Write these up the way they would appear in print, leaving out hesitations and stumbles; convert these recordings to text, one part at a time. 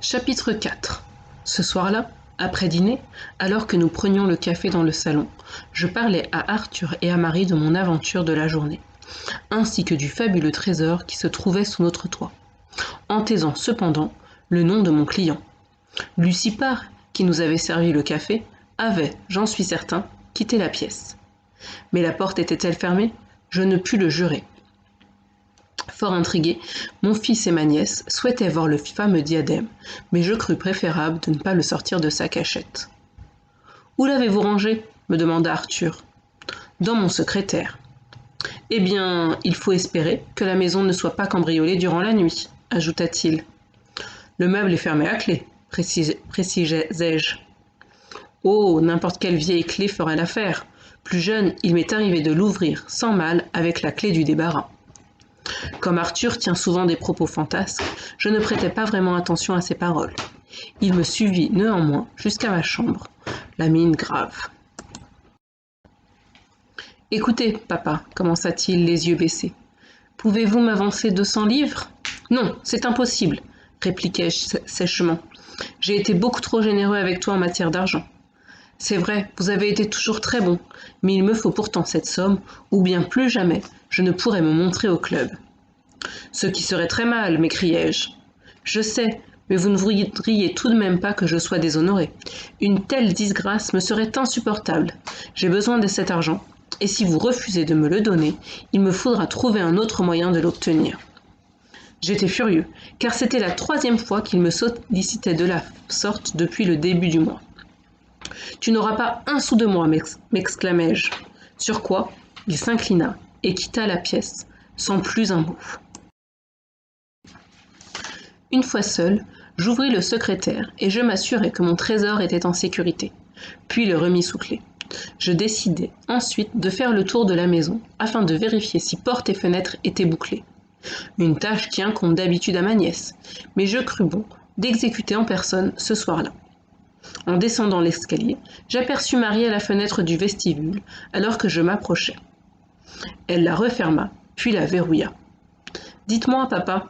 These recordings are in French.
Chapitre 4. Ce soir-là, après dîner, alors que nous prenions le café dans le salon, je parlais à Arthur et à Marie de mon aventure de la journée, ainsi que du fabuleux trésor qui se trouvait sous notre toit, en taisant cependant le nom de mon client. Lucie Parr, qui nous avait servi le café, avait, j'en suis certain, quitté la pièce. Mais la porte était-elle fermée? Je ne pus le jurer. Fort intrigué, mon fils et ma nièce souhaitaient voir le fameux diadème, mais je crus préférable de ne pas le sortir de sa cachette. « Où l'avez-vous rangé » me demanda Arthur. « Dans mon secrétaire. »« Eh bien, il faut espérer que la maison ne soit pas cambriolée durant la nuit, » ajouta-t-il. « Le meuble est fermé à clé, » précisai-je. « Oh, n'importe quelle vieille clé ferait l'affaire. Plus jeune, il m'est arrivé de l'ouvrir sans mal avec la clé du débarras. » Comme Arthur tient souvent des propos fantasques, je ne prêtais pas vraiment attention à ses paroles. Il me suivit néanmoins jusqu'à ma chambre, la mine grave. « Écoutez, papa, commença-t-il les yeux baissés. Pouvez-vous m'avancer 200 livres ? Non, c'est impossible, répliquai-je sèchement. J'ai été beaucoup trop généreux avec toi en matière d'argent. C'est vrai, vous avez été toujours très bon, mais il me faut pourtant cette somme, ou bien plus jamais je ne pourrai me montrer au club. Ce qui serait très mal, m'écriai-je. Je sais, mais vous ne voudriez tout de même pas que je sois déshonoré. Une telle disgrâce me serait insupportable. J'ai besoin de cet argent, et si vous refusez de me le donner, il me faudra trouver un autre moyen de l'obtenir. J'étais furieux, car c'était la 3e fois qu'il me sollicitait de la sorte depuis le début du mois. « Tu n'auras pas un sou de moi, m'exclamai-je. Sur quoi, il s'inclina et quitta la pièce, sans plus un mot. Une fois seul, j'ouvris le secrétaire et je m'assurai que mon trésor était en sécurité, puis le remis sous clé. Je décidai ensuite de faire le tour de la maison afin de vérifier si portes et fenêtres étaient bouclées. Une tâche qui incombe d'habitude à ma nièce, mais je crus bon d'exécuter en personne ce soir-là. En descendant l'escalier, j'aperçus Marie à la fenêtre du vestibule alors que je m'approchais. Elle la referma, puis la verrouilla. « Dites-moi, papa, »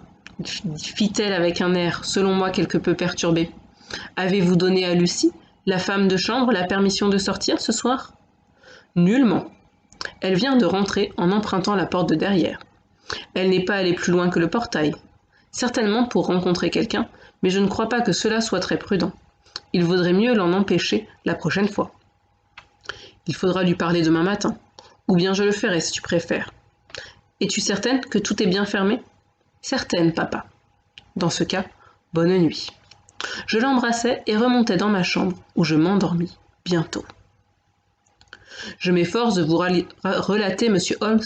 fit-elle avec un air, selon moi, quelque peu perturbé. « Avez-vous donné à Lucie, la femme de chambre, la permission de sortir ce soir ?»« Nullement. Elle vient de rentrer en empruntant la porte de derrière. Elle n'est pas allée plus loin que le portail. Certainement pour rencontrer quelqu'un, mais je ne crois pas que cela soit très prudent. Il vaudrait mieux l'en empêcher la prochaine fois. Il faudra lui parler demain matin, ou bien je le ferai si tu préfères. Es-tu certaine que tout est bien fermé ? Certaine, papa. Dans ce cas, bonne nuit. Je l'embrassai et remontai dans ma chambre, où je m'endormis bientôt. Je m'efforce de vous relater, monsieur Holmes,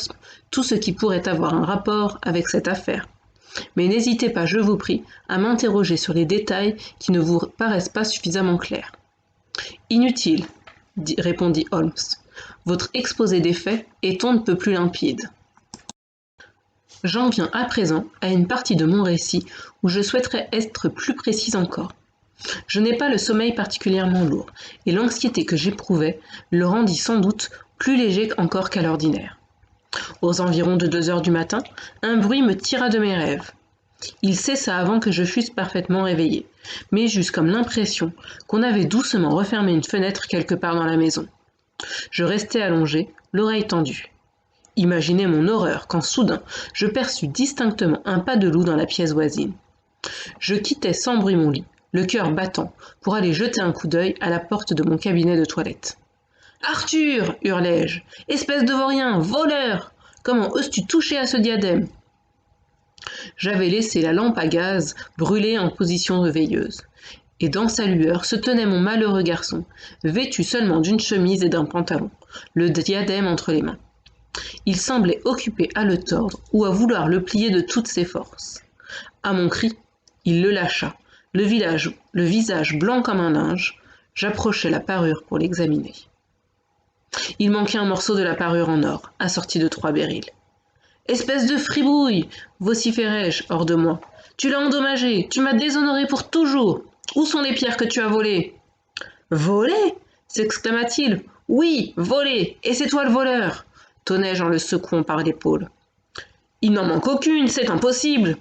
tout ce qui pourrait avoir un rapport avec cette affaire. Mais n'hésitez pas, je vous prie, à m'interroger sur les détails qui ne vous paraissent pas suffisamment clairs. Inutile, répondit Holmes. Votre exposé des faits est on ne peut plus limpide. J'en viens à présent à une partie de mon récit où je souhaiterais être plus précise encore. Je n'ai pas le sommeil particulièrement lourd, et l'anxiété que j'éprouvais le rendit sans doute plus léger encore qu'à l'ordinaire. Aux environs de 2 heures du matin, un bruit me tira de mes rêves. Il cessa avant que je fusse parfaitement réveillé, mais j'eus comme l'impression qu'on avait doucement refermé une fenêtre quelque part dans la maison. Je restai allongé, l'oreille tendue. Imaginez mon horreur quand soudain je perçus distinctement un pas de loup dans la pièce voisine. Je quittai sans bruit mon lit, le cœur battant, pour aller jeter un coup d'œil à la porte de mon cabinet de toilette. « Arthur !» hurlai-je. « Espèce de vaurien, voleur ! Comment oses-tu toucher à ce diadème ?» J'avais laissé la lampe à gaz brûler en position de veilleuse, et dans sa lueur se tenait mon malheureux garçon, vêtu seulement d'une chemise et d'un pantalon, le diadème entre les mains. Il semblait occupé à le tordre ou à vouloir le plier de toutes ses forces. À mon cri, il le lâcha, le visage blanc comme un linge. J'approchai la parure pour l'examiner. Il manquait un morceau de la parure en or, assorti de 3 béryls. « Espèce de fribouille !» vociférai-je hors de moi. « Tu l'as endommagé, tu m'as déshonoré pour toujours. Où sont les pierres que tu as volées ?»« Volées » s'exclama-t-il. « Oui, volées, et c'est toi le voleur !» tonnai-je en le secouant par l'épaule. « Il n'en manque aucune, c'est impossible !»«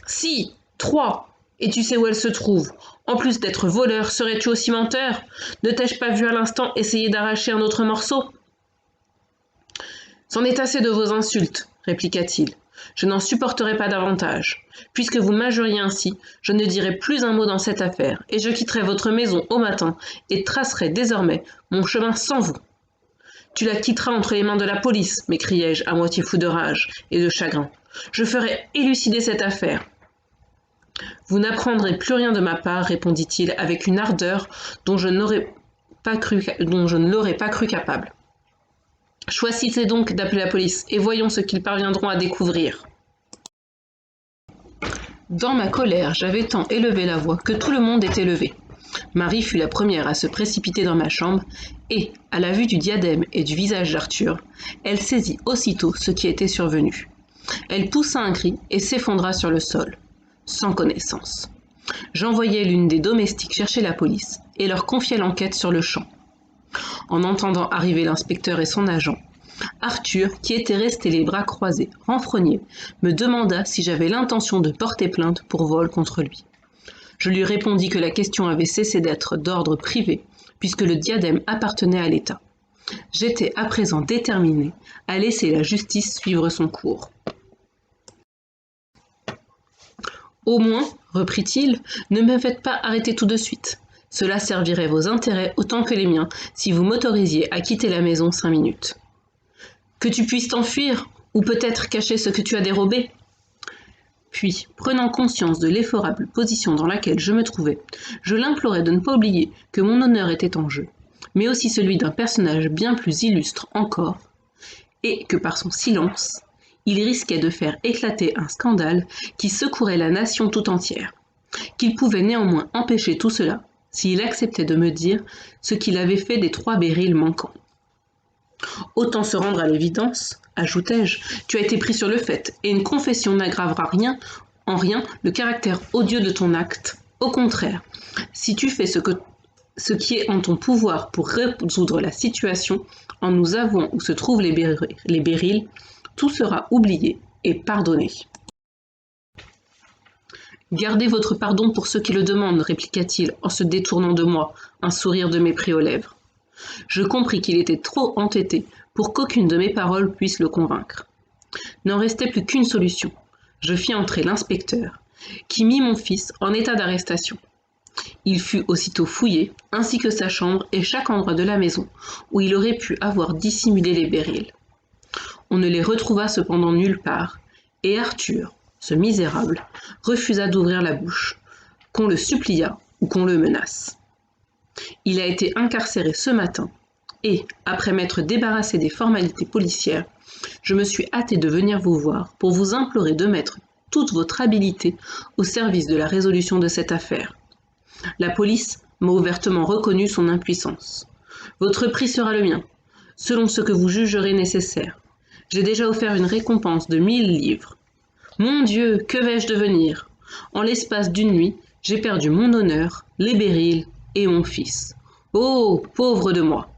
Si, 3. Et tu sais où elle se trouve. En plus d'être voleur, serais-tu aussi menteur? Ne t'ai-je pas vu à l'instant essayer d'arracher un autre morceau? C'en est assez de vos insultes, répliqua-t-il. Je n'en supporterai pas davantage. Puisque vous m'injuriez ainsi, je ne dirai plus un mot dans cette affaire, et je quitterai votre maison au matin et tracerai désormais mon chemin sans vous. Tu la quitteras entre les mains de la police, m'écriai-je à moitié fou de rage et de chagrin. Je ferai élucider cette affaire. Vous n'apprendrez plus rien de ma part, répondit-il avec une ardeur dont je ne l'aurais pas cru capable. Choisissez donc d'appeler la police et voyons ce qu'ils parviendront à découvrir. Dans ma colère, j'avais tant élevé la voix que tout le monde était levé. Marie fut la première à se précipiter dans ma chambre et, à la vue du diadème et du visage d'Arthur, elle saisit aussitôt ce qui était survenu. Elle poussa un cri et s'effondra sur le sol, sans connaissance. J'envoyai l'une des domestiques chercher la police et leur confiai l'enquête sur le champ. En entendant arriver l'inspecteur et son agent, Arthur, qui était resté les bras croisés, renfrogné, me demanda si j'avais l'intention de porter plainte pour vol contre lui. Je lui répondis que la question avait cessé d'être d'ordre privé, puisque le diadème appartenait à l'État. J'étais à présent déterminé à laisser la justice suivre son cours. Au moins, reprit-il, ne me faites pas arrêter tout de suite. Cela servirait vos intérêts autant que les miens si vous m'autorisiez à quitter la maison 5 minutes. Que tu puisses t'enfuir, ou peut-être cacher ce que tu as dérobé. Puis, prenant conscience de l'effroyable position dans laquelle je me trouvais, je l'implorai de ne pas oublier que mon honneur était en jeu, mais aussi celui d'un personnage bien plus illustre encore, et que par son silence, il risquait de faire éclater un scandale qui secouerait la nation tout entière, qu'il pouvait néanmoins empêcher tout cela s'il acceptait de me dire ce qu'il avait fait des 3 béryls manquants. Autant se rendre à l'évidence, ajoutai-je, tu as été pris sur le fait, et une confession n'aggravera en rien le caractère odieux de ton acte. Au contraire, si tu fais ce qui est en ton pouvoir pour résoudre la situation, en nous avouant où se trouvent les béryls, tout sera oublié et pardonné. Gardez votre pardon pour ceux qui le demandent, répliqua-t-il en se détournant de moi, un sourire de mépris aux lèvres. Je compris qu'il était trop entêté pour qu'aucune de mes paroles puisse le convaincre. N'en restait plus qu'une solution. Je fis entrer l'inspecteur, qui mit mon fils en état d'arrestation. Il fut aussitôt fouillé, ainsi que sa chambre et chaque endroit de la maison où il aurait pu avoir dissimulé les béryls. On ne les retrouva cependant nulle part, et Arthur, ce misérable, refusa d'ouvrir la bouche, qu'on le suppliât ou qu'on le menace. Il a été incarcéré ce matin, et, après m'être débarrassé des formalités policières, je me suis hâté de venir vous voir pour vous implorer de mettre toute votre habileté au service de la résolution de cette affaire. La police m'a ouvertement reconnu son impuissance. Votre prix sera le mien, selon ce que vous jugerez nécessaire. J'ai déjà offert une récompense de 1000 livres. Mon Dieu, que vais-je devenir? En l'espace d'une nuit, j'ai perdu mon honneur, les béryls et mon fils. Oh, pauvre de moi!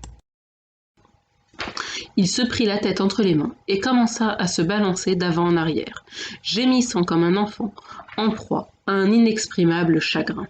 Il se prit la tête entre les mains et commença à se balancer d'avant en arrière, gémissant comme un enfant en proie à un inexprimable chagrin.